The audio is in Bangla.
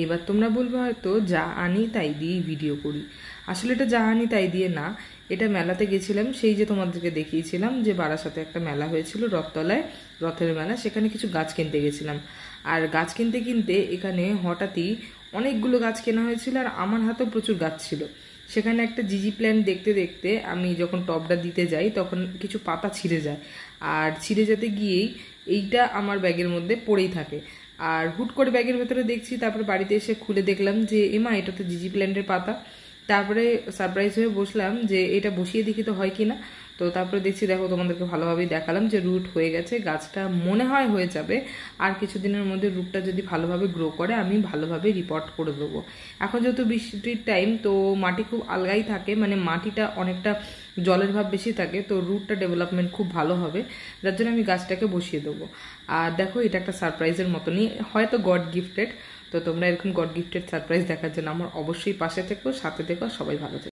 এবার তোমরা বলবে হয়তো যা আনি তাই দিয়েই ভিডিও করি। আসলে এটা যা আনি তাই দিয়ে না, এটা মেলাতে গেছিলাম, সেই যে তোমাদেরকে দেখিয়েছিলাম যে বারাসাতে একটা মেলা হয়েছিল রথতলায়, রথের মেলা, সেখানে কিছু গাছ কিনতে গেছিলাম। আর গাছ কিনতে কিনতে এখানে হঠাৎই অনেকগুলো গাছ কেনা হয়েছিল, আর আমার হাতেও প্রচুর গাছ ছিল। সেখানে একটা জিজি প্ল্যান্ট দেখতে দেখতে আমি যখন টবটা দিতে যাই তখন কিছু পাতা ছিঁড়ে যায়, আর ছিঁড়ে যেতে গিয়েই এইটা আমার ব্যাগের মধ্যে পড়েই থাকে। আর হুট করে ব্যাগের ভেতরে দেখছি, তারপরে বাড়িতে এসে খুলে দেখলাম যে এমা এটা তো জিজি প্ল্যান্টের পাতা। তারপরে সারপ্রাইজ হয়ে বসলাম যে এটা বসিয়ে দেখি তো হয় কি না। তো তারপরে দেখছি, দেখো তোমাদেরকে ভালোভাবেই দেখালাম যে রুট হয়ে গেছে, গাছটা মনে হয় হয়ে যাবে। আর কিছুদিনের মধ্যে রুটটা যদি ভালোভাবে গ্রো করে আমি ভালোভাবে রিপোর্ট করে দেবো। এখন যেহেতু বৃষ্টির টাইম, তো মাটি খুব আলগাই থাকে, মানে মাটিটা অনেকটা জলের ভাব বেশি থাকে, তো রুটটা ডেভেলপমেন্ট খুব ভালো হবে, যার জন্য আমি গাছটাকে বসিয়ে দেবো। আর দেখো এটা একটা সারপ্রাইজের মতনই, হয়তো গড গিফটেড। তো তোমরা এরকম গড গিফটেড সারপ্রাইজ দেখার জন্য আমার অবশ্যই পাশে থেকো, সাথে থেকো, সবাই ভালো থেকো।